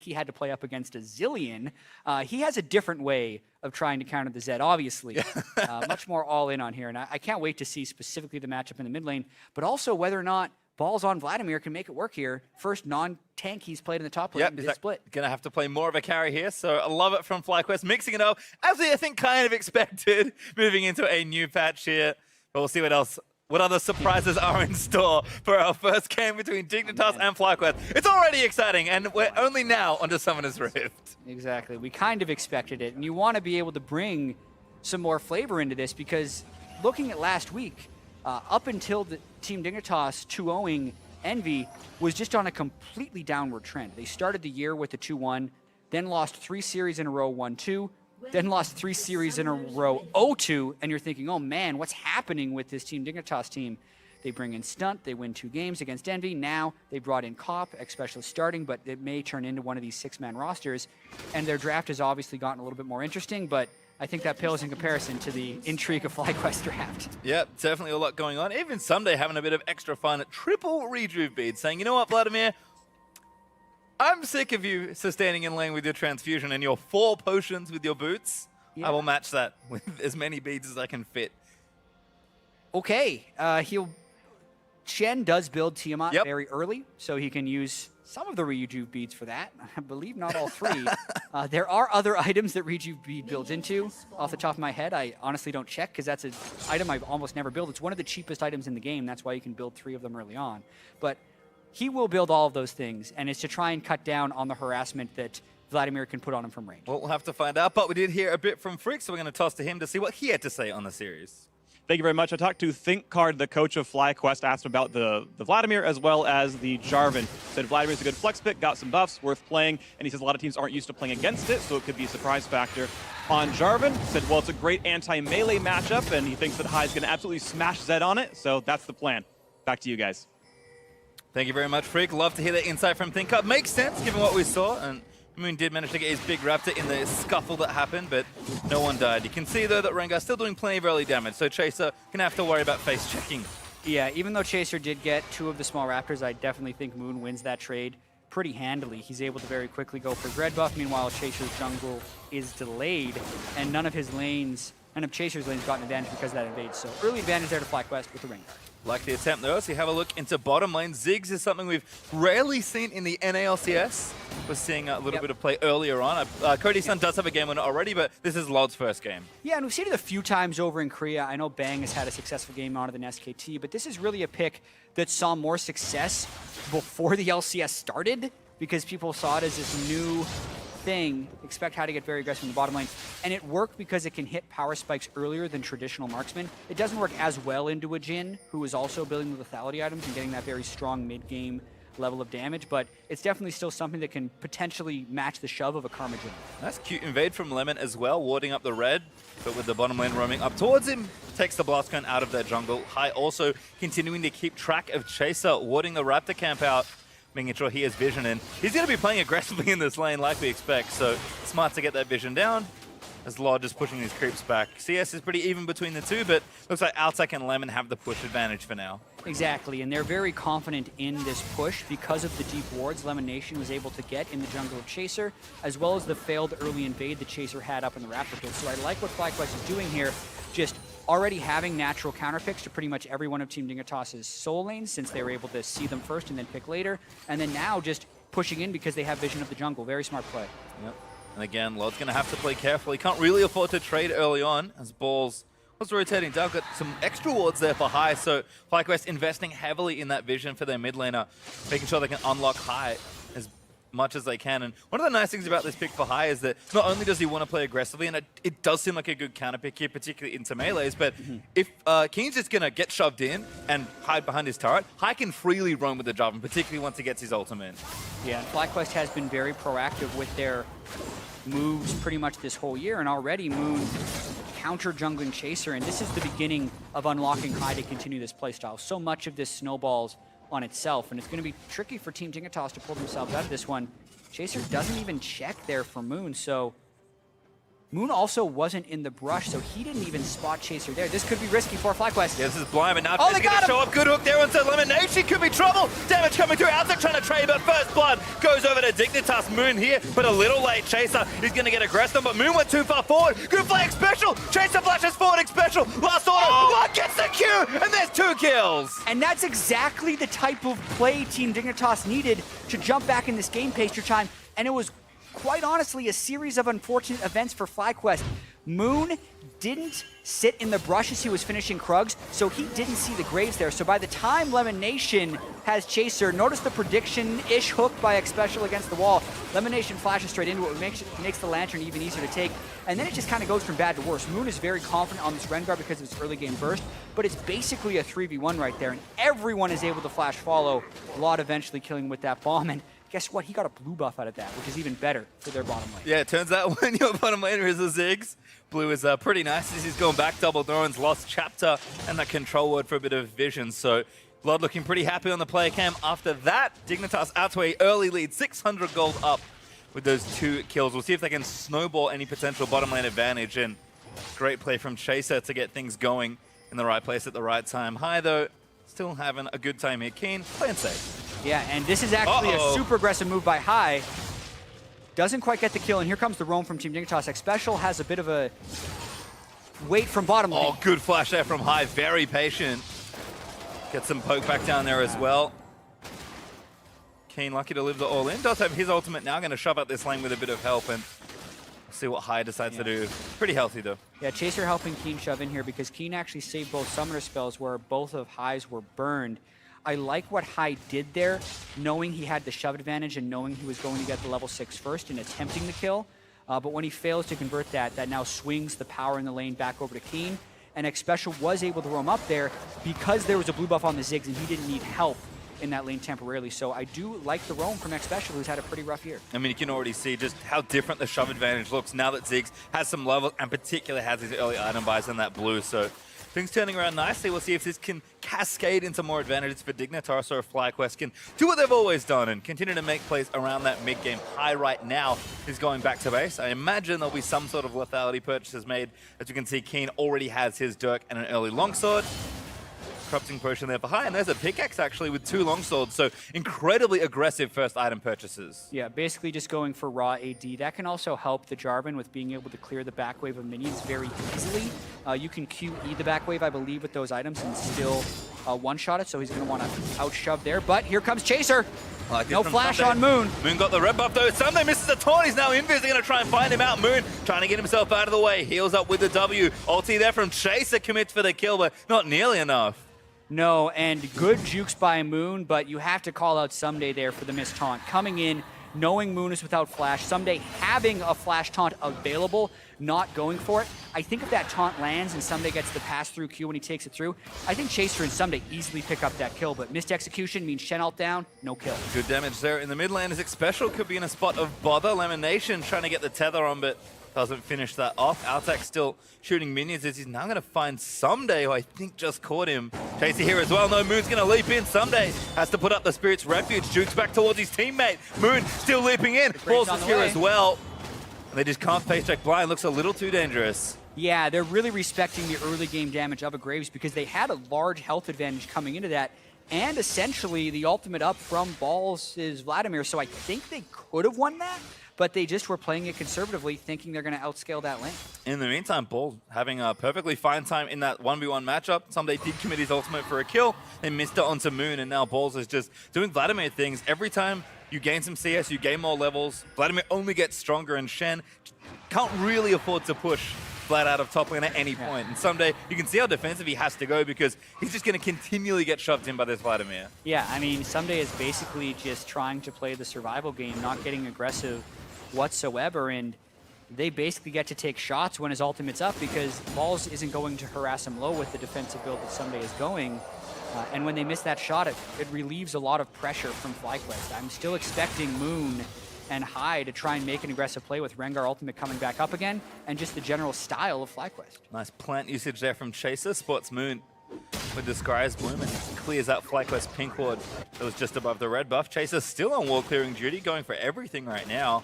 he had to play up against a zillion. He has a different way of trying to counter the Zed, obviously. Much more all in on here. And I can't wait to see specifically the matchup in the mid lane, but also whether or not Balls on Vladimir can make it work here. First non-tank he's played in the top lane in this split. Going to have to play more of a carry here, so I love it from FlyQuest. Mixing it up, as I think kind of expected, moving into a new patch here. But we'll see what other surprises are in store for our first game between Dignitas and FlyQuest. It's already exciting, and we're only now onto Summoner's Rift. Exactly. We kind of expected it, and you want to be able to bring some more flavor into this, because looking at last week, up until the Team Dignitas 2-0ing Envy was just on a completely downward trend. They started the year with a 2-1, then lost 3 series in a row 1-2, then lost 3 series in a row 0-2, and you're thinking, oh man, what's happening with this Team Dignitas team? They bring in Stunt, they win 2 games against Envy. Now they brought in Cop, especially starting, but it may turn into one of these 6-man rosters. And their draft has obviously gotten a little bit more interesting, but I think that pales in comparison to the intrigue of FlyQuest draft. Yep, definitely a lot going on. Even Someday having a bit of extra fun at triple rejuve beads, saying, you know what, Vladimir? I'm sick of you sustaining in lane with your transfusion and your 4 potions with your boots. Yeah. I will match that with as many beads as I can fit. Okay, Shen does build Tiamat very early, so he can use some of the rejuve beads for that. I believe not all 3. There are other items that rejuve bead builds into. Off the top of my head, I honestly don't check, because that's an item I've almost never built. It's one of the cheapest items in the game. That's why you can build 3 of them early on. But he will build all of those things, and it's to try and cut down on the harassment that Vladimir can put on him from range. Well, we'll have to find out, but we did hear a bit from Freak, so we're going to toss to him to see what he had to say on the series. Thank you very much. I talked to ThinkCard, the coach of FlyQuest, asked him about the Vladimir as well as the Jarvan. Said Vladimir's a good flex pick, got some buffs, worth playing, and he says a lot of teams aren't used to playing against it, so it could be a surprise factor. On Jarvan, said, well, it's a great anti-melee matchup, and he thinks that Hai's going to absolutely smash Zed on it, so that's the plan. Back to you guys. Thank you very much, Freak. Love to hear that insight from ThinkCard. Makes sense, given what we saw, and Moon did manage to get his big raptor in the scuffle that happened, but no one died. You can see, though, that Rengar's still doing plenty of early damage, so Chaser gonna have to worry about face checking. Yeah, even though Chaser did get 2 of the small raptors, I definitely think Moon wins that trade pretty handily. He's able to very quickly go for Dread buff. Meanwhile, Chaser's jungle is delayed, and none of Chaser's lanes got an advantage because of that invade. So early advantage there to FlyQuest with the Rengar. Like the attempt though, so you have a look into bottom lane. Ziggs is something we've rarely seen in the NALCS. We're seeing a little bit of play earlier on. Cody's son does have a game winner already, but this is Lod's first game. Yeah, and we've seen it a few times over in Korea. I know Bang has had a successful game on it than SKT, but this is really a pick that saw more success before the LCS started, because people saw it as this new thing. Expect how to get very aggressive in the bottom lane, and it worked because it can hit power spikes earlier than traditional marksmen. It doesn't work as well into a Jhin, who is also building the lethality items and getting that very strong mid-game level of damage, but it's definitely still something that can potentially match the shove of a Karma Jhin. Nice cute invade from Lemon as well, warding up the red, but with the bottom lane roaming up towards him, takes the blast cone out of their jungle. Hai also continuing to keep track of Chaser, warding the Raptor camp out, making sure he has vision, and he's going to be playing aggressively in this lane like we expect, so smart to get that vision down as Lod is pushing these creeps back. CS is pretty even between the two, but looks like Altek and Lemon have the push advantage for now. Exactly, and they're very confident in this push because of the deep wards Lemon Nation was able to get in the jungle of Chaser, as well as the failed early invade that Chaser had up in the Raptor pit. So I like what FlyQuest is doing here, just already having natural counter picks to pretty much every one of Team Dignitas' soul lanes, since they were able to see them first and then pick later, and then now just pushing in because they have vision of the jungle. Very smart play. Yep. And again, Lod's going to have to play carefully. Can't really afford to trade early on as Balls was rotating down. Got some extra wards there for Hai, so FlyQuest investing heavily in that vision for their mid laner, making sure they can unlock Hai as much as they can. And one of the nice things about this pick for Hai is that not only does he want to play aggressively, and it does seem like a good counter pick here, particularly into melees, but if Keen's just going to get shoved in and hide behind his turret, Hai can freely roam with the Jarvan, particularly once he gets his ultimate. Yeah, and FlyQuest has been very proactive with their moves pretty much this whole year, and already Moon counter jungling Chaser, and this is the beginning of unlocking Hai to continue this playstyle. So much of this snowballs on itself, and it's going to be tricky for Team Dignitas to pull themselves out of this one. Chaser doesn't even check there for Moon, so Moon also wasn't in the brush, so he didn't even spot Chaser there. This could be risky for FlyQuest. Yeah, this is blind, but now Oh, Chaser they going got to show up. Good hook there onto Elimination. Could be trouble. Damage coming through. Outside trying to trade, but first blood goes over to Dignitas. Moon here, but a little late. Chaser is going to get aggressive, but Moon went too far forward. Good flag special. Chaser flashes forward special. Last order. One gets the Q, and there's 2 kills. And that's exactly the type of play Team Dignitas needed to jump back in this game pace your time. And it was, quite honestly, a series of unfortunate events for FlyQuest. Moon didn't sit in the brush as he was finishing Krugs, so he didn't see the Graves there. So by the time Lemon Nation has Chaser, notice the prediction-ish hook by Xpecial against the wall. Lemon Nation flashes straight into it, makes the Lantern even easier to take. And then it just kind of goes from bad to worse. Moon is very confident on this Rengar because of his early game burst, but it's basically a 3v1 right there, and everyone is able to flash follow. Lot eventually killing with that bomb, and guess what? He got a blue buff out of that, which is even better for their bottom lane. Yeah, it turns out when your bottom laner is a Ziggs, blue is pretty nice. He's going back double thrones, lost chapter, and that control word for a bit of vision. So Blood looking pretty happy on the player cam. After that, Dignitas out to a early lead, 600 gold up with those 2 kills. We'll see if they can snowball any potential bottom lane advantage. And great play from Chaser to get things going in the right place at the right time. High though, still having a good time here. Keen, playing safe. Yeah, and this is actually a super aggressive move by High. Doesn't quite get the kill, and here comes the roam from Team Dignitas. Xpecial has a bit of a wait from bottom lane. Oh, good flash there from High, very patient. Get some poke back down there as well. Keen lucky to live the all-in. Does have his ultimate now, going to shove out this lane with a bit of help, and see what High decides to do. Pretty healthy though. Yeah, Chaser helping Keen shove in here because Keen actually saved both summoner spells where both of High's were burned. I like what High did there, knowing he had the shove advantage and knowing he was going to get the level 6 first and attempting the kill. But when he fails to convert that, that now swings the power in the lane back over to Keen. And Xpecial was able to roam up there because there was a blue buff on the Ziggs and he didn't need help in that lane temporarily. So I do like the roam from Xpecial, who's had a pretty rough year. I mean, you can already see just how different the shove advantage looks now that Ziggs has some level and particularly has his early item buys in that blue. So things turning around nicely. We'll see if this can cascade into more advantages for Dignitas or if FlyQuest can do what they've always done and continue to make plays around that mid-game. High right now is going back to base. I imagine there'll be some sort of lethality purchases made. As you can see, Keen already has his Dirk and an early longsword. Corrupting potion there for High, and there's a pickaxe actually with 2 longswords, so incredibly aggressive first item purchases. Yeah, basically just going for raw AD. That can also help the Jarvan with being able to clear the back wave of minions very easily. You can QE the back wave, I believe, with those items and still one-shot it, so he's going to want to out-shove there. But here comes Chaser. No flash on Moon. Moon got the red buff though. Sunday misses the taunt. He's now invis. They're going to try and find him out. Moon trying to get himself out of the way. Heals up with the W. Ulti there from Chaser, commits for the kill, but not nearly enough. No, and good jukes by Moon, but you have to call out Someday there for the missed taunt. Coming in, knowing Moon is without flash, Someday having a flash taunt available, not going for it. I think if that taunt lands and Someday gets the pass-through Q when he takes it through, I think Chaser and Someday easily pick up that kill, but missed execution means Shen ult down, no kill. Good damage there in the mid lane as Xpecial could be in a spot of bother. Lemon Nation trying to get the tether on, but doesn't finish that off. Altek still shooting minions as he's now going to find Someday, who I think just caught him. Chaser here as well. No, Moon's going to leap in. Someday has to put up the Spirit's Refuge. Jukes back towards his teammate. Moon still leaping in. Balls is here as well. And they just can't face check blind. Looks a little too dangerous. Yeah, they're really respecting the early game damage of a Graves because they had a large health advantage coming into that. And essentially the ultimate up from Balls is Vladimir. So I think they could have won that, but they just were playing it conservatively, thinking they're going to outscale that lane. In the meantime, Balls having a perfectly fine time in that 1v1 matchup. Someday did commit his ultimate for a kill. They missed it onto Moon, and now Balls is just doing Vladimir things. Every time you gain some CS, you gain more levels. Vladimir only gets stronger, and Shen can't really afford to push Vlad out of top lane at any point. And Someday, you can see how defensive he has to go because he's just going to continually get shoved in by this Vladimir. Yeah, I mean, Someday is basically just trying to play the survival game, not getting aggressive whatsoever, and they basically get to take shots when his ultimate's up because Balls isn't going to harass him low with the defensive build that Someday is going. And when they miss that shot, it relieves a lot of pressure from FlyQuest. I'm still expecting Moon and High to try and make an aggressive play with Rengar ultimate coming back up again, and just the general style of FlyQuest. Nice plant usage there from Chaser. Spots Moon with the Scry's Bloom and clears out FlyQuest pink ward that was just above the red buff. Chaser still on wall clearing duty, going for everything right now.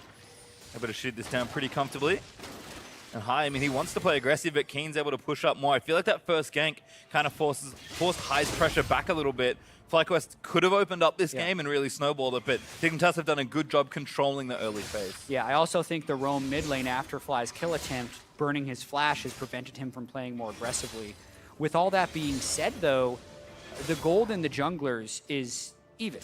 Able to shoot this down pretty comfortably. And High, I mean, he wants to play aggressive, but Keen's able to push up more. I feel like that first gank kind of forced High's pressure back a little bit. FlyQuest could have opened up this game and really snowballed it, but Dignitas have done a good job controlling the early phase. Yeah, I also think the roam mid lane after Fly's kill attempt, burning his flash, has prevented him from playing more aggressively. With all that being said, though, the gold in the junglers is even.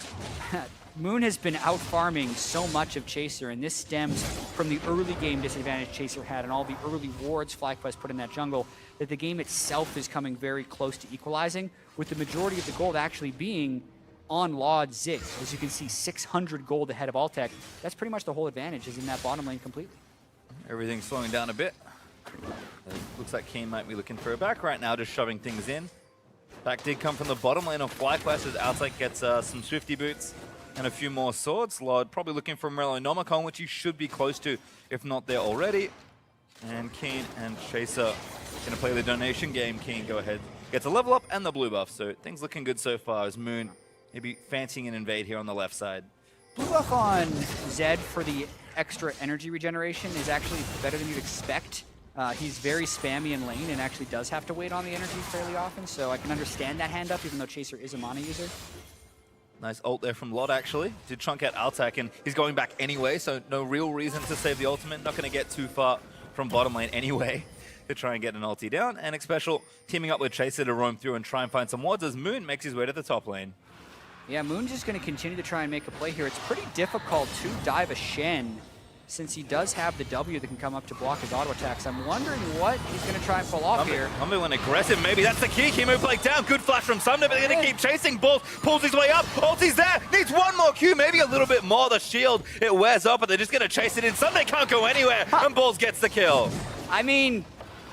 Moon has been out farming so much of Chaser, and this stems from the early game disadvantage Chaser had and all the early wards FlyQuest put in that jungle, that the game itself is coming very close to equalizing, with the majority of the gold actually being on Laud Ziggs. As you can see, 600 gold ahead of Altec. That's pretty much the whole advantage, is in that bottom lane completely. Everything's slowing down a bit. Looks like Keen might be looking for a back right now, just shoving things in. Back did come from the bottom lane of FlyQuest as Altec gets some Swifty boots and a few more swords. Laud probably looking for Morellonomicon, which he should be close to, if not there already. And Keen and Chaser gonna play the donation game. Keen go ahead, gets a level up and the blue buff, so things looking good so far as Moon maybe fancying an invade here on the left side. Blue buff on Zed for the extra energy regeneration is actually better than you'd expect. He's very spammy in lane and actually does have to wait on the energy fairly often, so I can understand that hand up even though Chaser is a mana user. Nice ult there from Laud, actually. Did chunk out Altec, and he's going back anyway, so no real reason to save the ultimate. Not going to get too far from bottom lane anyway to try and get an ulti down. And Xpecial teaming up with Chaser to roam through and try and find some wards as Moon makes his way to the top lane. Yeah, Moon's just going to continue to try and make a play here. It's pretty difficult to dive a Shen since he does have the W that can come up to block his auto attacks. I'm wondering what he's going to try and pull off here. Humble went aggressive, maybe that's the key. Kimo playing down, good flash from Sumner, but they're going to keep chasing. Balls pulls his way up, ulti's there, needs one more Q, maybe a little bit more. The shield, it wears up, but they're just going to chase it in. Sunday can't go anywhere, and Balls gets the kill. I mean,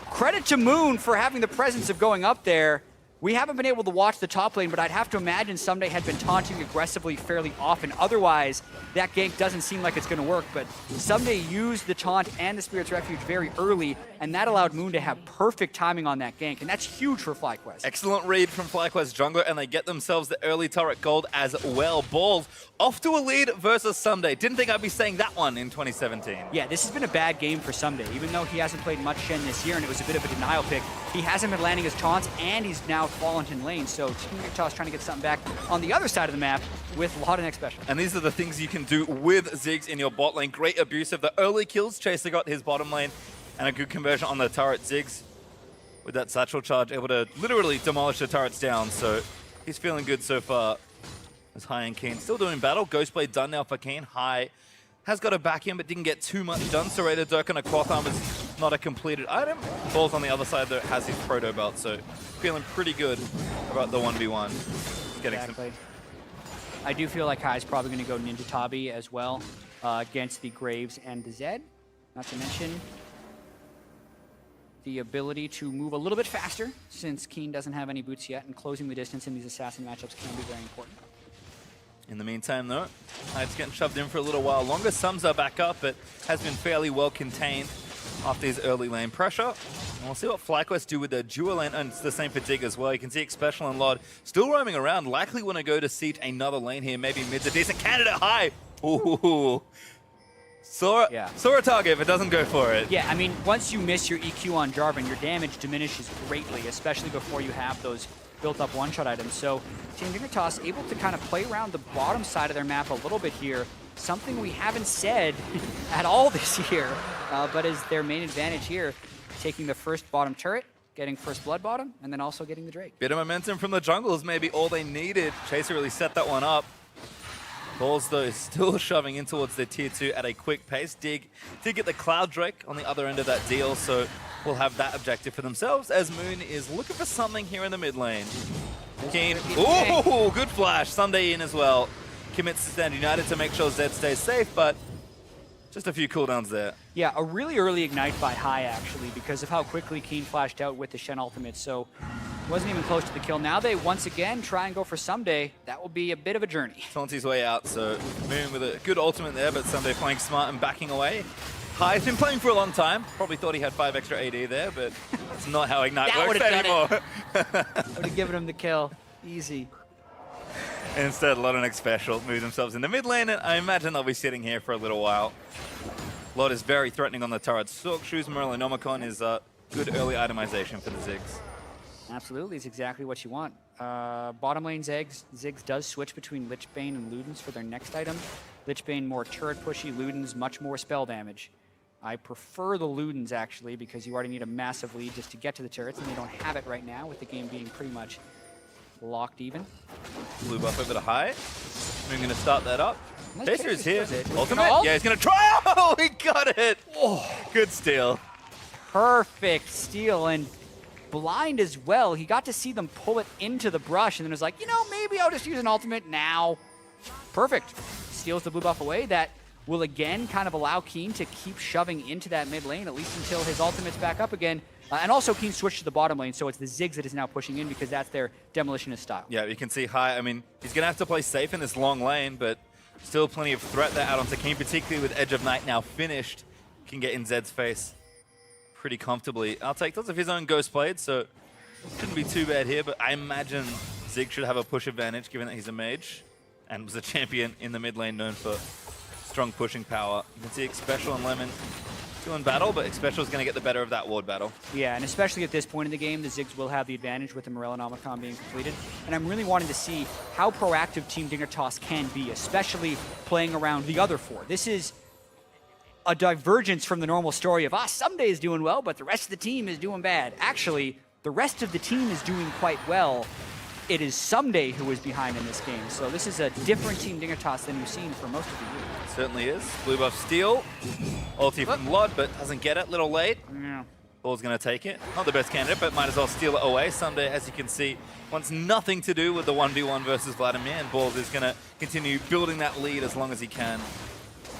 credit to Moon for having the presence of going up there. We haven't been able to watch the top lane, but I'd have to imagine Someday had been taunting aggressively fairly often. Otherwise, that gank doesn't seem like it's going to work. But Someday used the taunt and the Spirit's Refuge very early, and that allowed Moon to have perfect timing on that gank, and that's huge for FlyQuest. Excellent read from FlyQuest jungler, and they get themselves the early turret gold as well. Balls off to a lead versus Someday. Didn't think I'd be saying that one in 2017. Yeah, this has been a bad game for Someday. Even though he hasn't played much Shen this year, and it was a bit of a denial pick, he hasn't been landing his taunts, and he's now fallen in lane. So Dignitas trying to get something back on the other side of the map with Laud and Xpecial. And these are the things you can do with Ziggs in your bot lane. Great abuse of the early kills. Chaser got his bottom lane, and a good conversion on the turret. Ziggs with that satchel charge able to literally demolish the turrets down. So he's feeling good so far. As High and Keen still doing battle. Ghostblade done now for Keen. High has got a back in, but didn't get too much done. Serrated Dirk and a cloth arm is not a completed item. Balls on the other side, though, has his proto belt, so feeling pretty good about the 1v1. Exactly. I do feel like High's probably going to go Ninja Tabi as well against the Graves and the Zed. Not to mention the ability to move a little bit faster since Keen doesn't have any boots yet, and closing the distance in these assassin matchups can be very important. In the meantime, though, it's getting shoved in for a little while longer. Sums are back up, but has been fairly well contained after his early lane pressure. And we'll see what FlyQuest do with their dual lane, and it's the same for Dig as well. You can see Xpecial and Laud still roaming around, likely want to go to siege another lane here. Maybe mid's a decent candidate. High. Ooh. Saw a target, but doesn't go for it. Yeah, I mean, once you miss your EQ on Jarvan, your damage diminishes greatly, especially before you have those built-up one-shot items. So Team Dignitas able to kind of play around the bottom side of their map a little bit here, something we haven't said at all this year, but is their main advantage here, taking the first bottom turret, getting first blood bottom, and then also getting the Drake. Bit of momentum from the jungle is maybe all they needed. Chaser really set that one up. Balls, though, is still shoving in towards their tier 2 at a quick pace. Dig did get the Cloud Drake on the other end of that deal, so will have that objective for themselves as Moon is looking for something here in the mid lane. Keen, ooh, good flash. Sunday in as well. Commits to Stand United to make sure Zed stays safe, but just a few cooldowns there. Yeah, a really early ignite by High, actually, because of how quickly Keen flashed out with the Shen ultimate, so wasn't even close to the kill. Now they once again try and go for Someday. That will be a bit of a journey. Taunts his way out, so Moon with a good ultimate there, but Someday playing smart and backing away. High's been playing for a long time. Probably thought he had 5 extra AD there, but that's not how Ignite works anymore. Would have given him the kill. Easy. Instead, Laud and Xpecial move themselves in the mid lane, and I imagine they'll be sitting here for a little while. Lot is very threatening on the turret. Silk Shoes, Merlinomicon is good early itemization for the Ziggs. Absolutely, it's exactly what you want. Bottom lane Ziggs does switch between Lichbane and Ludens for their next item. Lichbane more turret pushy, Ludens much more spell damage. I prefer the Ludens actually because you already need a massive lead just to get to the turrets, and they don't have it right now with the game being pretty much locked even. Blue buff over to high. We're going to start that up. Nice Chaser is here. Ultimate. Ult? Yeah, he's going to try. Oh, he got it. Oh, good steal. Perfect steal, and blind as well. He got to see them pull it into the brush and then was like, you know, maybe I'll just use an ultimate now. Perfect. Steals the blue buff away. That will again kind of allow Keen to keep shoving into that mid lane, at least until his ultimate's back up again. And also Keen switched to the bottom lane, so it's the Ziggs that is now pushing in because that's their demolitionist style. Yeah, you can see high. I mean, he's going to have to play safe in this long lane, but still plenty of threat there out onto Keen, particularly with Edge of Night now finished. Can get in Zed's face pretty comfortably. I'll take those of his own Ghost Blade, so shouldn't be too bad here, but I imagine Zig should have a push advantage given that he's a mage and was a champion in the mid lane known for strong pushing power. You can see Xpecial and Lemon still in battle, but Xpecial is going to get the better of that ward battle. Yeah, and especially at this point in the game, the Ziggs will have the advantage with the Morellonomicon being completed. And I'm really wanting to see how proactive Team Dignitas can be, especially playing around the other four. This is a divergence from the normal story of, Someday is doing well, but the rest of the team is doing bad. Actually, the rest of the team is doing quite well. It is Someday who is behind in this game. So this is a different Team Dignitas than you've seen for most of the year. Certainly is. Blue buff steal. Ulti from Lod, but doesn't get it. Little late. Yeah. Ball's going to take it. Not the best candidate, but might as well steal it away. Someday, as you can see, wants nothing to do with the 1v1 versus Vladimir, and Balls is going to continue building that lead as long as he can.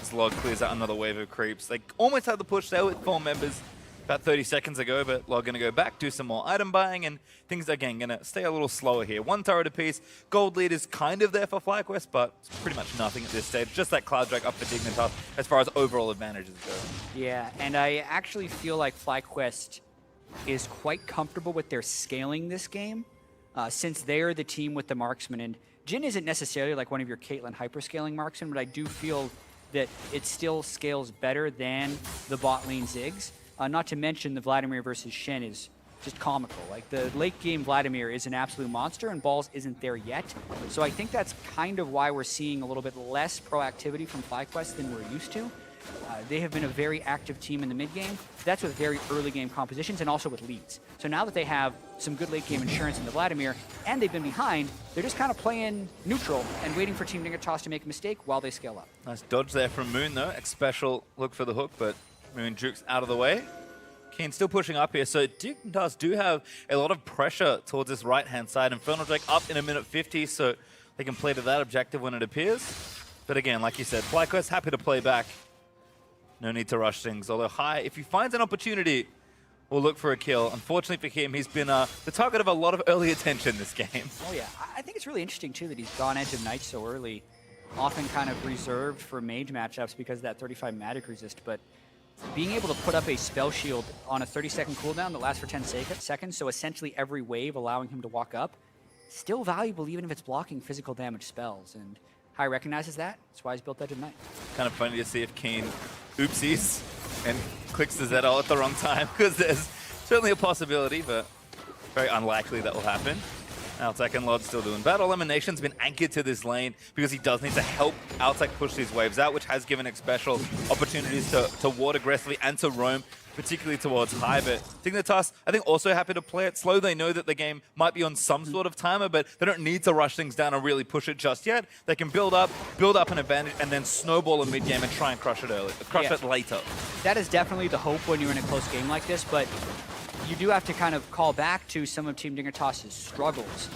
As Lod clears out another wave of creeps. They almost had the push there with 4 members about 30 seconds ago, but Lod going to go back, do some more item buying, and things, again, going to stay a little slower here. 1 turret apiece. Gold lead is kind of there for FlyQuest, but it's pretty much nothing at this stage. Just that Cloud Drag up for Dignitas as far as overall advantages go. Yeah, and I actually feel like FlyQuest is quite comfortable with their scaling this game, since they're the team with the marksman. And Jhin isn't necessarily like one of your Caitlyn hyperscaling marksmen, but I do feel that it still scales better than the bot lane Ziggs. Not to mention the Vladimir versus Shen is just comical. Like, the late game Vladimir is an absolute monster, and Balls isn't there yet. So I think that's kind of why we're seeing a little bit less proactivity from FlyQuest than we're used to. They have been a very active team in the mid game. That's with very early game compositions and also with leads. So now that they have some good late game insurance in the Vladimir, and they've been behind, they're just kind of playing neutral and waiting for Team Dignitas to make a mistake while they scale up. Nice dodge there from Moon, though. Xpecial look for the hook, but Moon jukes out of the way. Keen still pushing up here, so Dignitas do have a lot of pressure towards this right-hand side. Infernal Drake up in 1:50, so they can play to that objective when it appears. But again, like you said, FlyQuest happy to play back. No need to rush things, although High, if he finds an opportunity, will look for a kill. Unfortunately for him, he's been the target of a lot of early attention this game. Oh yeah, I think it's really interesting too that he's gone Edge of Night so early, often kind of reserved for mage matchups because of that 35 magic resist, but being able to put up a spell shield on a 30-second cooldown that lasts for 10 seconds, so essentially every wave allowing him to walk up, still valuable even if it's blocking physical damage spells, and High recognizes that. That's why he's built Edge of Night. Kind of funny to see if Keen oopsies and clicks the ZL at the wrong time, because there's certainly a possibility, but very unlikely that will happen. Outsec and Lod still doing battle. Elimination's been anchored to this lane because he does need to help Outsec push these waves out, which has given Xpecial opportunities to ward aggressively and to roam, particularly towards High. But Dignitas, I think, also happy to play it slow. They know that the game might be on some sort of timer, but they don't need to rush things down and really push it just yet. They can build up an advantage, and then snowball a mid-game and try and crush it early, it later. That is definitely the hope when you're in a close game like this, but you do have to kind of call back to some of Team Dignitas' struggles.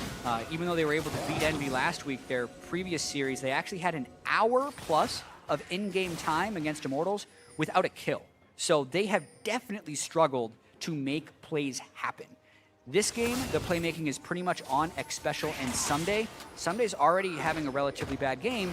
Even though they were able to beat Envy last week, their previous series, they actually had an hour plus of in-game time against Immortals without a kill. So they have definitely struggled to make plays happen. This game, the playmaking is pretty much on Xpecial and Someday. Someday's already having a relatively bad game,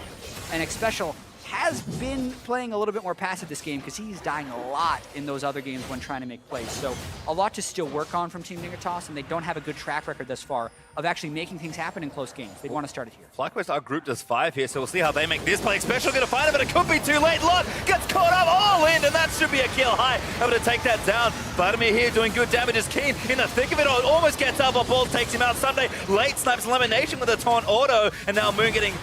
and Xpecial has been playing a little bit more passive this game because he's dying a lot in those other games when trying to make plays. So a lot to still work on from Team Dignitas, and they don't have a good track record thus far of actually making things happen in close games. They want to start it here. FlyQuest are grouped as 5 here, so we'll see how they make this play. Xpecial gonna find it, but it could be too late. Lot gets caught up all in, and that should be a kill. High, able to take that down. Vladimir here doing good damage as Keen in the thick of it. Almost gets out, but Balls takes him out. Sunday late snipes elimination with a taunt auto, and now Moon getting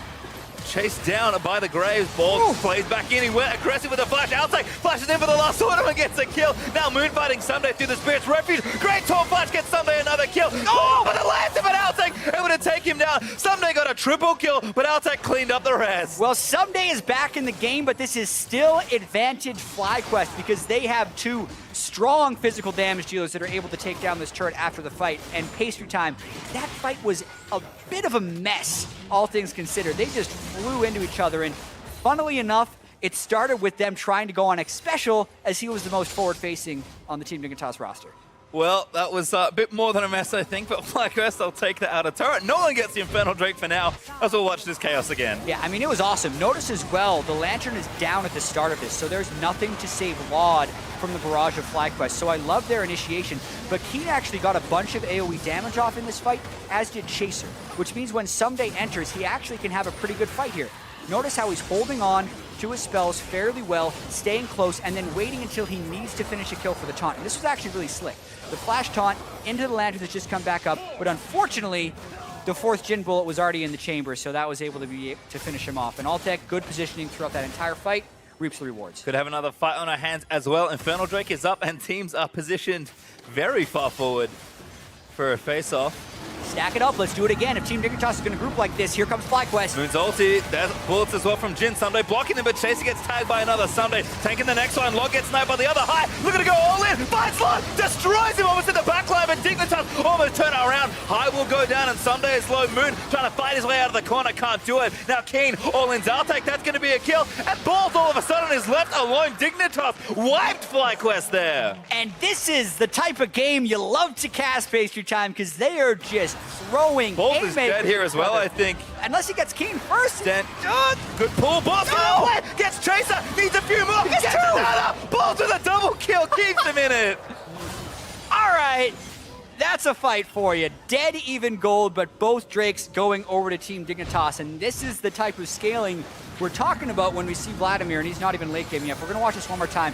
chased down by the Graves. Balls plays back in. He went aggressive with a flash. Outside flashes in for the last order and gets a kill. Now Moon fighting Sunday through the Spirit's Refuge. Great taunt flash gets Sunday another kill. Oh, but the last of it, Outtake able to take him down. Sunday got a triple kill, but Outtake cleaned up the rest. Well, Someday is back in the game, but this is still advantage FlyQuest because they have two strong physical damage dealers that are able to take down this turret after the fight. And Pastry Time, that fight was a bit of a mess, all things considered. They just flew into each other, and funnily enough, it started with them trying to go on X Special as he was the most forward-facing on the Team Dignitas roster. Well, that was a bit more than a mess, I think, but FlyQuest, I'll take the outer turret. No one gets the Infernal Drake for now, as we'll watch this chaos again. Yeah, I mean, it was awesome. Notice as well, the Lantern is down at the start of this, so there's nothing to save Laud from the barrage of FlyQuest. So I love their initiation, but Keen actually got a bunch of AoE damage off in this fight, as did Chaser, which means when Someday enters, he actually can have a pretty good fight here. Notice how he's holding on to his spells fairly well, staying close, and then waiting until he needs to finish a kill for the taunt. And this was actually really slick. The flash taunt into the Lantern that's just come back up, but unfortunately, the fourth Jin bullet was already in the chamber, so that was able to finish him off. And Altec, good positioning throughout that entire fight, reaps the rewards. Could have another fight on our hands as well. Infernal Drake is up, and teams are positioned very far forward for a face-off. Stack it up, let's do it again. If Team Dignitas is going to group like this, here comes FlyQuest. Moon's ulti, there's bullets as well from Jin. Sunday blocking him, but Chaser gets tagged by another. Sunday taking the next one. Log gets sniped by the other. High, looking to go all in. Finds Log, destroys him almost in the backline, but Dignitas almost turn it around. High will go down, and Sunday is low. Moon trying to fight his way out of the corner, can't do it. Now Keen, all in's Outtake, that's going to be a kill. And Balls all of a sudden is left alone. Dignitas wiped FlyQuest there. And this is the type of game you love to cast Pastry Time because they are just throwing Balls is dead here as well, I think. Unless he gets Keen first. Good pull. Balls gets Chaser. Needs a few more. Gets another. Balls with a double kill. Keeps him in it. All right. That's a fight for you. Dead even gold, but both Drakes going over to Team Dignitas. And this is the type of scaling we're talking about when we see Vladimir, and he's not even late game yet. We're going to watch this one more time.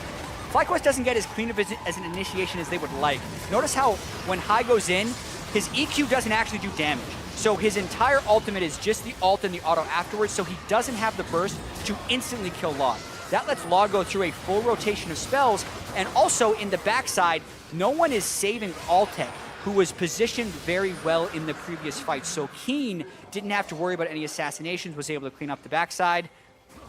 FlyQuest doesn't get as clean of as an initiation as they would like. Notice how when High goes in, his EQ doesn't actually do damage. So his entire ultimate is just the ult and the auto afterwards, so he doesn't have the burst to instantly kill Laud. That lets Laud go through a full rotation of spells, and also in the backside, no one is saving Altec, who was positioned very well in the previous fight. So Keen didn't have to worry about any assassinations, was able to clean up the backside.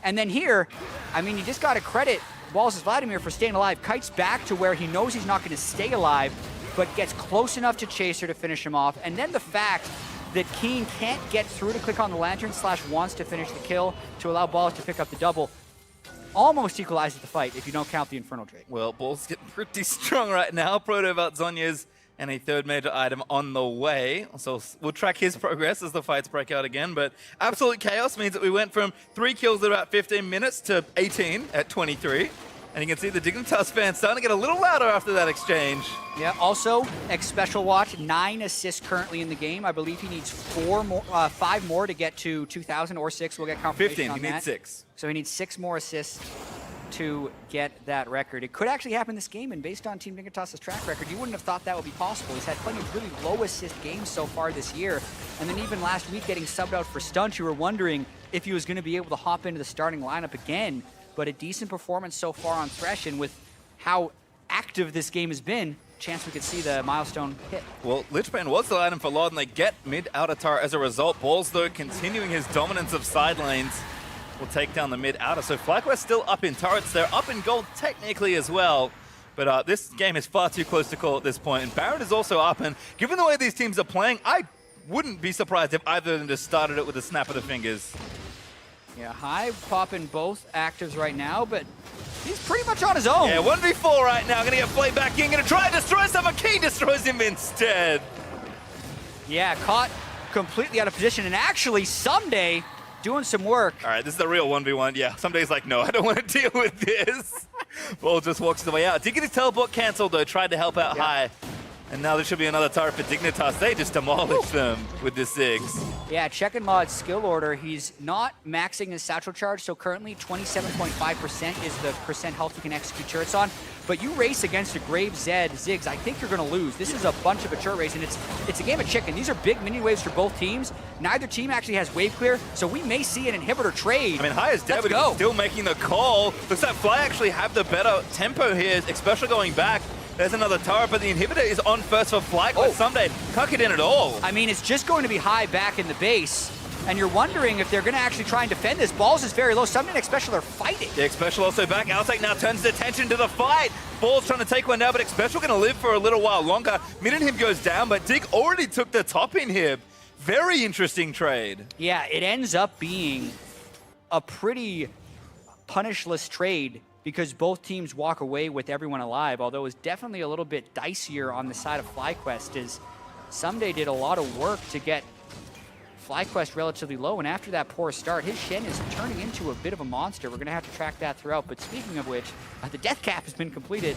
And then here, I mean, you just got to credit Balls' Vladimir for staying alive. Kite's back to where he knows he's not going to stay alive, but gets close enough to Chaser to finish him off. And then the fact that Keen can't get through to click on the Lantern / wants to finish the kill to allow Balls to pick up the double almost equalizes the fight if you don't count the Infernal Drake. Well, Balls is getting pretty strong right now. Proto about Zhonya's and a third major item on the way. So we'll track his progress as the fights break out again. But absolute chaos means that we went from 3 kills at about 15 minutes to 18 at 23. And you can see the Dignitas fans starting to get a little louder after that exchange. Yeah, also, X Special Watch, 9 assists currently in the game. I believe he needs 5 more to get to 2,000 or 6. We'll get confirmation 15, on he that. needs 6. So he needs 6 more assists to get that record. It could actually happen this game, and based on Team Dignitas' track record, you wouldn't have thought that would be possible. He's had plenty of really low assist games so far this year, and then even last week getting subbed out for Stunt, you were wondering if he was going to be able to hop into the starting lineup again. But a decent performance so far on Thresh, and with how active this game has been, chance we could see the milestone hit. Well, Lichbane was the item for Laud, and they get mid-outer tower as a result. Balls, though, continuing his dominance of side lanes, will take down the mid-outer. So FlyQuest still up in turrets. They're up in gold technically as well. But this game is far too close to call at this point. And Barrett is also up, and given the way these teams are playing, I wouldn't be surprised if either of them just started it with a snap of the fingers. Yeah, High popping both actives right now, but he's pretty much on his own. Yeah, 1v4 right now. Gonna get played back in, gonna try and destroy someone. Keen destroys him instead. Yeah, caught completely out of position, and actually Someday doing some work. All right, this is the real 1v1. Yeah, Someday's like, no, I don't want to deal with this. Ball just walks the way out. Did get his teleport canceled, though. Tried to help out High. And now there should be another turret for Dignitas. They just demolished them with the 6. Yeah, checking Mod's skill order. He's not maxing his satchel charge, so currently 27.5% is the percent health you can execute turrets on. But you race against a Grave Zed Ziggs, I think you're going to lose. This is a bunch of a turret race, and it's a game of chicken. These are big minion waves for both teams. Neither team actually has wave clear, so we may see an inhibitor trade. I mean, High is dead, but he's still making the call. Looks like Fly actually have the better tempo here, especially going back. There's another turret, but the inhibitor is on first for FlyQuest. Someday can't get in at all. I mean, it's just going to be High back in the base, and you're wondering if they're going to actually try and defend this. Balls is very low. Someday and Xpecial are fighting. The Xpecial also back. Outtake now turns his attention to the fight. Ball's trying to take one down, but Xpecial going to live for a little while longer. Mid and him goes down, but Dig already took the top in here. Very interesting trade. Yeah, it ends up being a pretty punishless trade because both teams walk away with everyone alive, although it's definitely a little bit dicier on the side of FlyQuest, as Someday did a lot of work to get FlyQuest relatively low, and after that poor start, his Shen is turning into a bit of a monster. We're going to have to track that throughout, but speaking of which, the death cap has been completed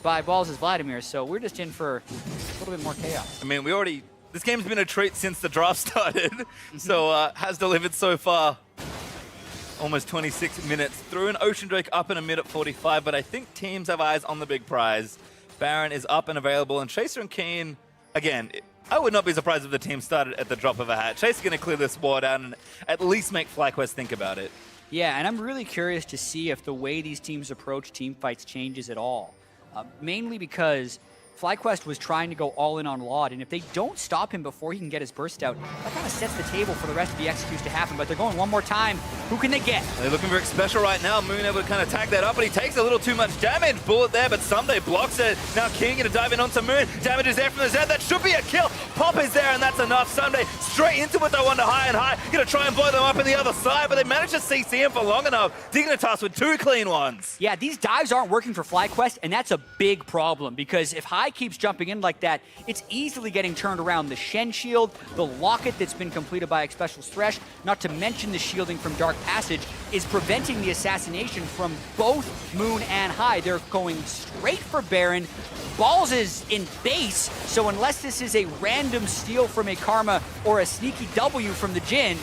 by Balls' Vladimir, so we're just in for a little bit more chaos. I mean, this game's been a treat since the draft started, so has delivered so far. Almost 26 minutes through an Ocean Drake up in a mid at 45, but I think teams have eyes on the big prize. Baron is up and available, and Chaser and Keen, again, I would not be surprised if the team started at the drop of a hat. Chaser's going to clear this war down and at least make FlyQuest think about it. Yeah, and I'm really curious to see if the way these teams approach team fights changes at all. Mainly because FlyQuest was trying to go all in on Laud, and if they don't stop him before he can get his burst out, that kind of sets the table for the rest of the executes to happen, but they're going one more time. Who can they get? They're looking for Xpecial right now. Moon able to kind of tag that up, but he takes a little too much damage. Bullet there, but Someday blocks it. Now King going to dive in onto Moon. Damage is there from the Zed. That should be a kill. Pop is there, and that's enough. Someday straight into it, though, onto High and High. Going to try and blow them up on the other side, but they managed to CC him for long enough. Dignitas with 2 clean ones. Yeah, these dives aren't working for FlyQuest, and that's a big problem, because if High keeps jumping in like that, it's easily getting turned around. The Shen shield, the locket that's been completed by Xpecial's Thresh, not to mention the shielding from Dark Passage, is preventing the assassination from both Moon and High. They're going straight for Baron. Balls is in base, so unless this is a random steal from a Karma or a sneaky W from the Jhin,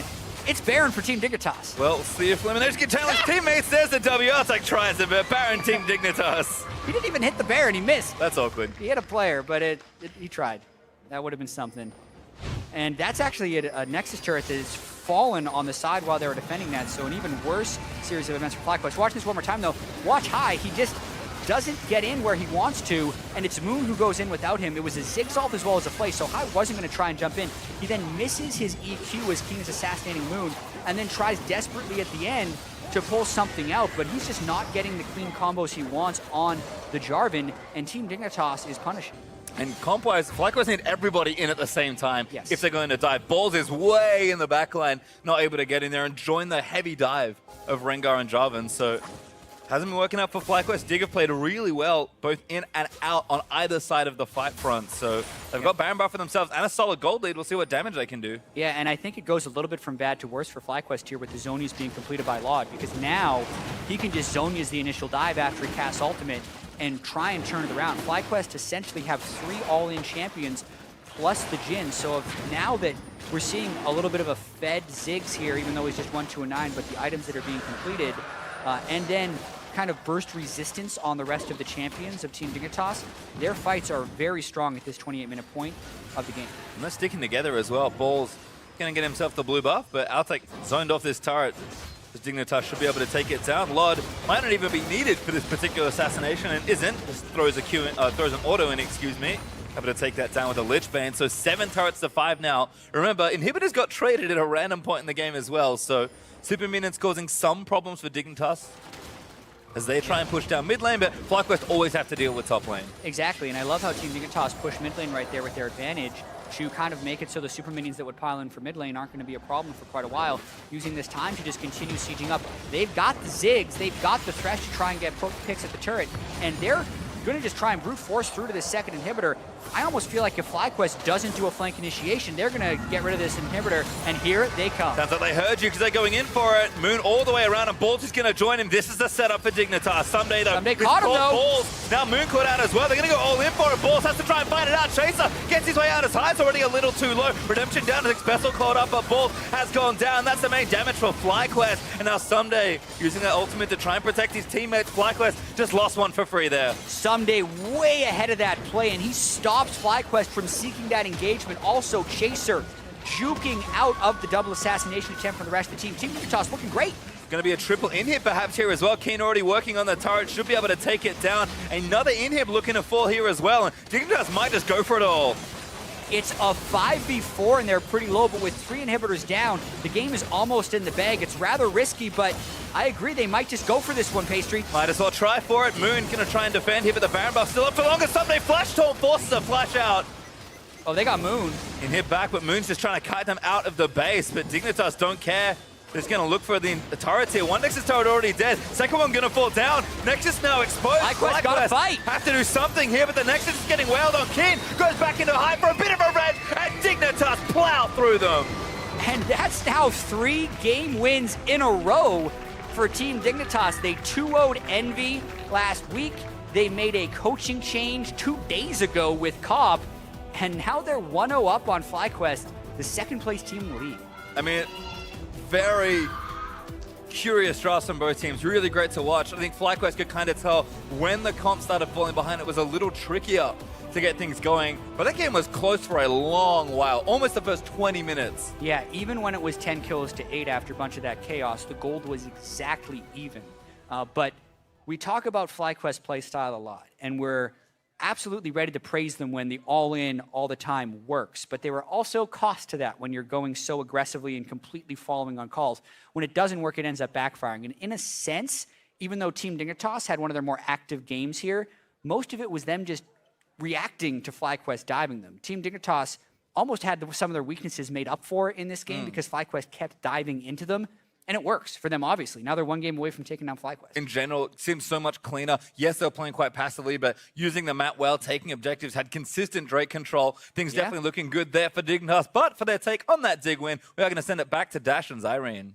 it's Baron for Team Dignitas. Well, see if Elimination can challenge teammates. There's the W. Outtake tries it, but Baron Team Dignitas. He didn't even hit the Baron, he missed. That's awkward. He hit a player, but he tried. That would have been something. And that's actually a Nexus turret that has fallen on the side while they were defending that, so an even worse series of events for FlyQuest. Watch this one more time, though. Watch High. He just doesn't get in where he wants to, and it's Moon who goes in without him. It was a Ziggs as well as a play, so High wasn't going to try and jump in. He then misses his EQ as King is assassinating Moon, and then tries desperately at the end to pull something out, but he's just not getting the clean combos he wants on the Jarvan, and Team Dignitas is punishing. And comp-wise, FlyQuest need everybody in at the same time if they're going to dive. Balls is way in the back line, not able to get in there and join the heavy dive of Rengar and Jarvan, so hasn't been working out for FlyQuest. Dig have played really well, both in and out on either side of the fight front. So they've got Baron buff for themselves and a solid gold lead. We'll see what damage they can do. Yeah, and I think it goes a little bit from bad to worse for FlyQuest here with the Zonias being completed by Laud, because now he can just Zonias the initial dive after he casts ultimate and try and turn it around. FlyQuest essentially have 3 all-in champions plus the Jhin. So now that we're seeing a little bit of a fed Ziggs here, even though he's just 1-2-9, but the items that are being completed, and then kind of burst resistance on the rest of the champions of Team Dignitas, their fights are very strong at this 28-minute point of the game. And they're sticking together as well. Balls going to get himself the blue buff, but Outtake zoned off this turret. Dignitas should be able to take it down. Laud might not even be needed for this particular assassination, and isn't. Just throws a Q in, throws an auto in, excuse me. Able to take that down with a Lich Bane. So 7 turrets to 5 now. Remember, inhibitors got traded at a random point in the game as well, so super minions causing some problems for Dignitas as they try and push down mid lane, but FlyQuest always have to deal with top lane. Exactly, and I love how Team Dignitas push mid lane right there with their advantage to kind of make it so the super minions that would pile in for mid lane aren't going to be a problem for quite a while, using this time to just continue sieging up. They've got the Ziggs, they've got the Thresh to try and get picks at the turret, and they're going to just try and brute force through to the second inhibitor. I almost feel like if FlyQuest doesn't do a flank initiation, they're going to get rid of this inhibitor, and here they come. Sounds like they heard you because they're going in for it. Moon all the way around, and Balls is going to join him. This is the setup for Dignitas. Someday, though. Someday caught him, though. Balls. Now Moon caught out as well. They're going to go all in for it. Balls has to try and fight it out. Chaser gets his way out as high. It's already a little too low. Redemption down to Vessel caught up, but Balls has gone down. That's the main damage for FlyQuest. And now Someday using that ultimate to try and protect his teammates. FlyQuest just lost one for free there. Someday way ahead of that play, and he stops FlyQuest from seeking that engagement. Also, Chaser juking out of the double assassination attempt from the rest of the team. Team Dignitas looking great. Going to be a triple inhib perhaps here as well. Keen already working on the turret, should be able to take it down. Another inhib looking to fall here as well, and Dignitas might just go for it all. It's a 5v4 and they're pretty low, but with 3 inhibitors down, the game is almost in the bag. It's rather risky, but I agree, they might just go for this one, Pastry. Might as well try for it. Moon going to try and defend here, but the Baron buff still up for longer. Someday Flash Storm forces a flash out. Oh, they got Moon. Inhib back, but Moon's just trying to kite them out of the base, but Dignitas don't care. They're just going to look for the turrets here. One Nexus turret already dead. Second one going to fall down. Nexus now exposed. FlyQuest got to fight. Have to do something here, but the Nexus is getting wailed on. Keen goes back into high for a bit of revenge, and Dignitas plow through them. And that's now 3 game wins in a row for Team Dignitas. They 2-0'd Envy last week. They made a coaching change 2 days ago with Cobb, and now they're 1-0 up on FlyQuest, the second place team in the league. I mean, very curious drafts on both teams. Really great to watch. I think FlyQuest could kind of tell when the comp started falling behind, it was a little trickier to get things going. But that game was close for a long while, almost the first 20 minutes. Yeah, even when it was 10 kills to 8 after a bunch of that chaos, the gold was exactly even. But we talk about FlyQuest playstyle a lot, and we're absolutely ready to praise them when the all-in, all-the-time works. But there are also costs to that when you're going so aggressively and completely following on calls. When it doesn't work, it ends up backfiring. And in a sense, even though Team Dignitas had one of their more active games here, most of it was them just reacting to FlyQuest diving them. Team Dignitas almost had some of their weaknesses made up for in this game because FlyQuest kept diving into them. And it works for them, obviously. Now they're 1 game away from taking down FlyQuest. In general, it seems so much cleaner. Yes, they're playing quite passively, but using the map well, taking objectives, had consistent Drake control. Things definitely looking good there for Dignitas. But for their take on that Dig win, we are going to send it back to Dash and Zyrene.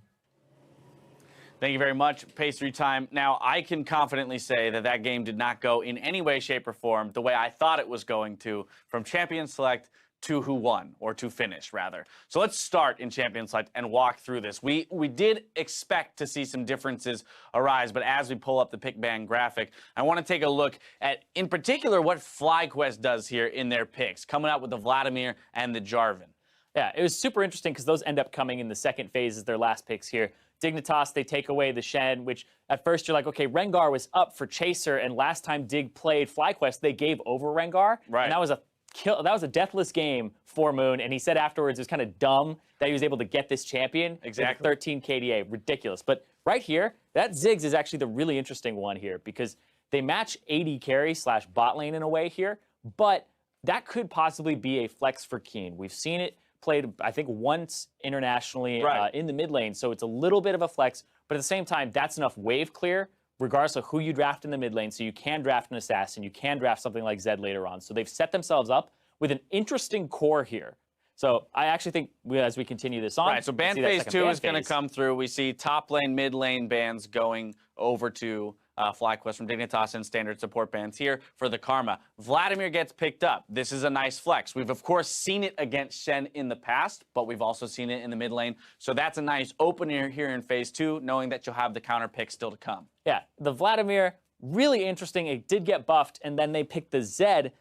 Thank you very much. Pastry time. Now, I can confidently say that that game did not go in any way, shape, or form the way I thought it was going to, from Champion Select to who won, or to finish, rather. So let's start in Champion Select and walk through this. We did expect to see some differences arise, but as we pull up the pick ban graphic, I want to take a look at, in particular, what FlyQuest does here in their picks, coming out with the Vladimir and the Jarvan. Yeah, it was super interesting because those end up coming in the second phase as their last picks here. Dignitas, they take away the Shen, which at first you're like, okay, Rengar was up for Chaser, and last time Dig played FlyQuest, they gave over Rengar. Right. And that was a deathless game for Moon, and he said afterwards it was kind of dumb that he was able to get this champion. Exactly. 13 KDA, ridiculous. But right here, that Ziggs is actually the really interesting one here because they match AD carry / bot lane in a way here, but that could possibly be a flex for Keen. We've seen it played, I think, once internationally in the mid lane, so it's a little bit of a flex, but at the same time, that's enough wave clear regardless of who you draft in the mid lane, so you can draft an assassin, you can draft something like Zed later on. So they've set themselves up with an interesting core here. So I actually think as we continue this on... Right, so ban phase 2 is going to come through. We see top lane, mid lane bans going over to FlyQuest from Dignitas and standard support bans here for the Karma. Vladimir gets picked up. This is a nice flex. We've, of course, seen it against Shen in the past, but we've also seen it in the mid lane. So that's a nice opener here in phase 2, knowing that you'll have the counter pick still to come. Yeah, the Vladimir, really interesting. It did get buffed, and then they picked the Zed,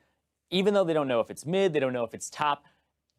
even though they don't know if it's mid, they don't know if it's top.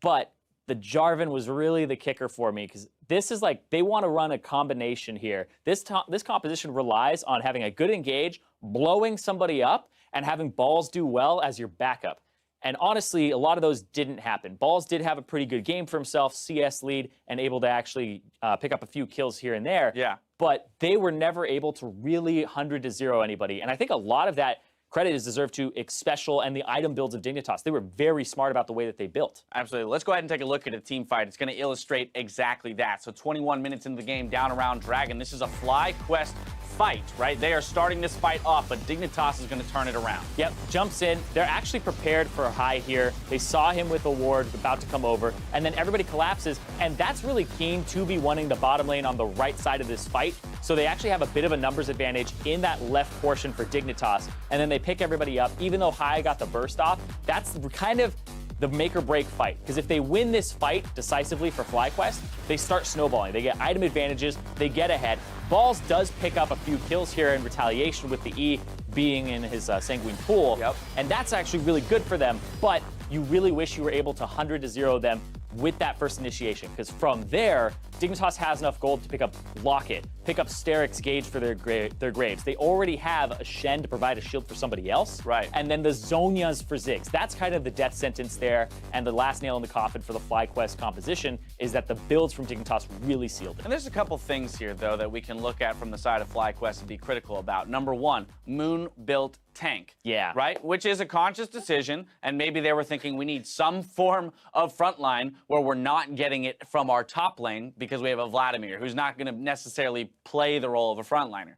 But the Jarvan was really the kicker for me because this is like they want to run a combination here. This composition relies on having a good engage, blowing somebody up, and having Balls do well as your backup. And honestly, a lot of those didn't happen. Balls did have a pretty good game for himself, CS lead, and able to actually pick up a few kills here and there. Yeah. But they were never able to really 100-0 anybody. And I think a lot of that credit is deserved to Special and the item builds of Dignitas. They were very smart about the way that they built. Absolutely. Let's go ahead and take a look at a team fight. It's going to illustrate exactly that. So 21 minutes into the game, down around Dragon. This is a FlyQuest fight, right? They are starting this fight off, but Dignitas is going to turn it around. Yep, jumps in. They're actually prepared for a high here. They saw him with a ward about to come over, and then everybody collapses, and that's really keen to be wanting the bottom lane on the right side of this fight. So they actually have a bit of a numbers advantage in that left portion for Dignitas, and then they pick everybody up. Even though High got the burst off, that's kind of the make or break fight. Because if they win this fight decisively for FlyQuest, they start snowballing. They get item advantages, they get ahead. Balls does pick up a few kills here in retaliation with the E being in his Sanguine pool. Yep. And that's actually really good for them, but you really wish you were able to 100-0 them with that first initiation, because from there, Dignitas has enough gold to pick up Locket, pick up Steric's Gauge for their Graves. They already have a Shen to provide a shield for somebody else. Right. And then the Zonias for Ziggs. That's kind of the death sentence there, and the last nail in the coffin for the FlyQuest composition is that the builds from Dignitas really sealed it. And there's a couple things here, though, that we can look at from the side of FlyQuest and be critical about. Number one, Moon built tank. Yeah. Right? Which is a conscious decision, and maybe they were thinking we need some form of frontline where we're not getting it from our top lane because we have a Vladimir who's not going to necessarily play the role of a frontliner.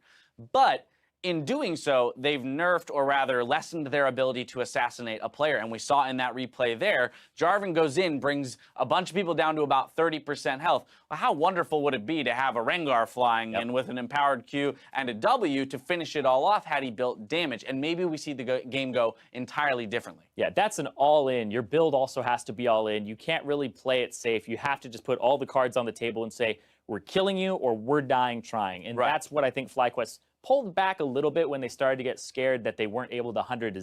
But in doing so, they've nerfed, or rather lessened, their ability to assassinate a player. And we saw in that replay there, Jarvan goes in, brings a bunch of people down to about 30% health. Well, how wonderful would it be to have a Rengar flying in with an empowered Q and a W to finish it all off had he built damage? And maybe we see the game go entirely differently. Yeah, that's an all-in. Your build also has to be all-in. You can't really play it safe. You have to just put all the cards on the table and say, we're killing you or we're dying trying. And that's what I think FlyQuest pulled back a little bit when they started to get scared that they weren't able to 100-0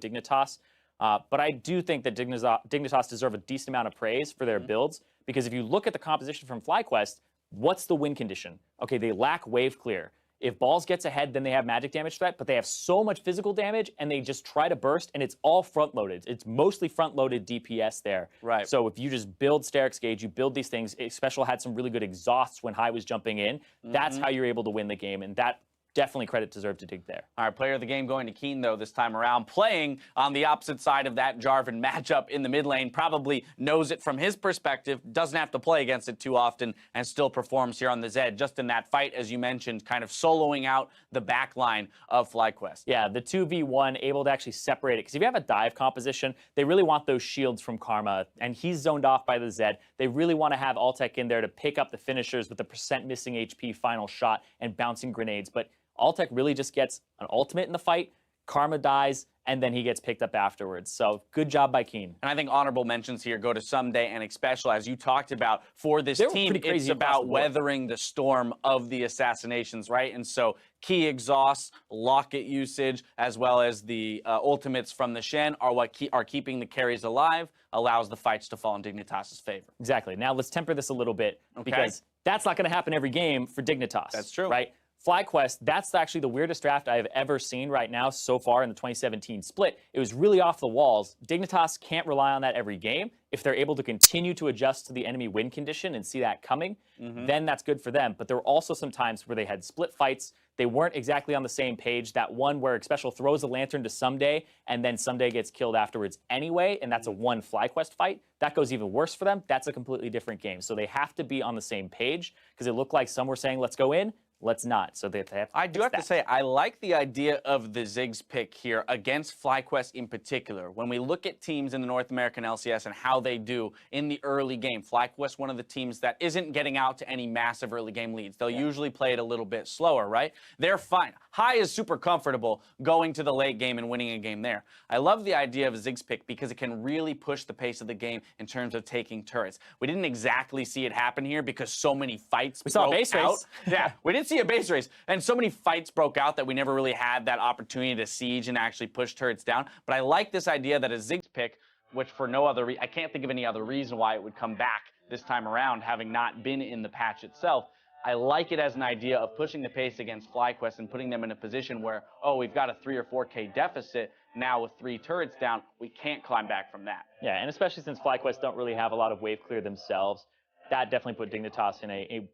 Dignitas. But I do think that Dignitas deserve a decent amount of praise for their builds, because if you look at the composition from FlyQuest, what's the win condition? Okay, they lack wave clear. If Balls gets ahead, then they have magic damage threat, but they have so much physical damage, and they just try to burst, and it's all front-loaded. It's mostly front-loaded DPS there. Right. So if you just build Steric's Gauge, you build these things, Special had some really good exhausts when High was jumping in, that's how you're able to win the game, and that definitely credit deserved to Dig there. All right, player of the game going to Keen, though, this time around. Playing on the opposite side of that Jarvan matchup in the mid lane. Probably knows it from his perspective, doesn't have to play against it too often, and still performs here on the Zed. Just in that fight, as you mentioned, kind of soloing out the back line of FlyQuest. Yeah, the 2v1, able to actually separate it. Because if you have a dive composition, they really want those shields from Karma, and he's zoned off by the Zed. They really want to have Altec in there to pick up the finishers with the % missing HP final shot and bouncing grenades. But Altec really just gets an ultimate in the fight, Karma dies, and then he gets picked up afterwards. So good job by Keen. And I think honorable mentions here go to Someday and Xpecial. As you talked about, for this team, it's about weathering the storm of the assassinations, right? And so key exhausts, Locket usage, as well as the ultimates from the Shen are what are keeping the carries alive, allows the fights to fall in Dignitas' favor. Exactly. Now let's temper this a little bit, because that's not going to happen every game for Dignitas. That's true. Right? FlyQuest, that's actually the weirdest draft I have ever seen right now so far in the 2017 split. It was really off the walls. Dignitas can't rely on that every game. If they're able to continue to adjust to the enemy win condition and see that coming, then that's good for them. But there were also some times where they had split fights. They weren't exactly on the same page. That one where Xpecial throws a lantern to Someday, and then Someday gets killed afterwards anyway, and that's a one FlyQuest fight. That goes even worse for them. That's a completely different game. So they have to be on the same page, because it looked like some were saying, let's go in. Let's not. So they have to I do have to say, I like the idea of the Ziggs pick here against FlyQuest in particular. When we look at teams in the North American LCS and how they do in the early game, FlyQuest, one of the teams that isn't getting out to any massive early game leads. They'll usually play it a little bit slower, right? They're fine. High is super comfortable going to the late game and winning a game there. I love the idea of a Ziggs pick because it can really push the pace of the game in terms of taking turrets. We didn't exactly see it happen here because so many fights We saw a base race. Yeah, we did see a base race, and so many fights broke out that we never really had that opportunity to siege and actually push turrets down. But I like this idea that a Ziggs pick, which for no other I can't think of any other reason why it would come back this time around, having not been in the patch itself. I like it as an idea of pushing the pace against FlyQuest and putting them in a position where, oh, we've got a 3 or 4K deficit now with 3 turrets down. We can't climb back from that. Yeah, and especially since FlyQuest don't really have a lot of wave clear themselves, that definitely put Dignitas in a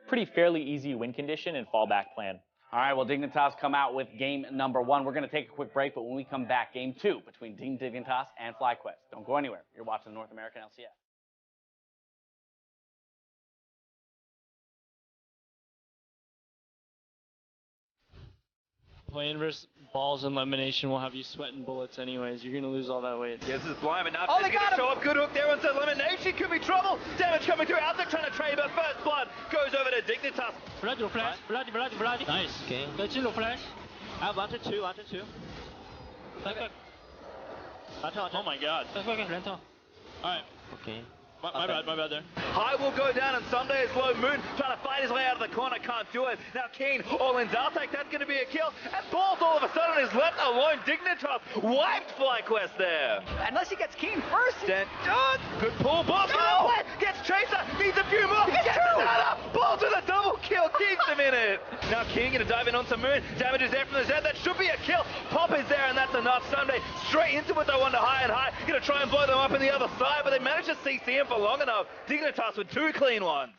pretty fairly easy win condition and fallback plan. All right, well, Dignitas come out with game number 1. We're going to take a quick break, but when we come back, game 2 between Team Dignitas and FlyQuest. Don't go anywhere. You're watching the North American LCS. Playing versus balls and elimination will have you sweating bullets anyways. You're gonna lose all that weight. Yes, this is blind, but now Oh, they going got to him! show up. Good hook there onto elimination. Could be trouble. Damage coming through. Out there trying to trade, but first blood goes over to Dignitas. Bloody flash, bloody. Nice. Okay. Let's do flash. I have 1 to 2, 1 to 2. Oh my god. Rental. Alright. Okay. My bad there. High will go down, and Sunday is low. Moon trying to fight his way out of the corner, can't do it. Now Keen all in Zaltek, that's going to be a kill. And Balls all of a sudden is left alone. Dignitas wiped FlyQuest there. Unless he gets Keen first. Good pull. Balls gets Chaser, needs a few more. Gets another. Balls with a double kill, keeps him in it. Now King going to dive in onto Moon. Damage is there from the Z. That should be a kill. Pop is there, and that's enough. Sunday straight into it, though, under high and high. Going to try and blow them up on the other side, but they managed to CC him for long enough. Dignitas with 2 clean ones.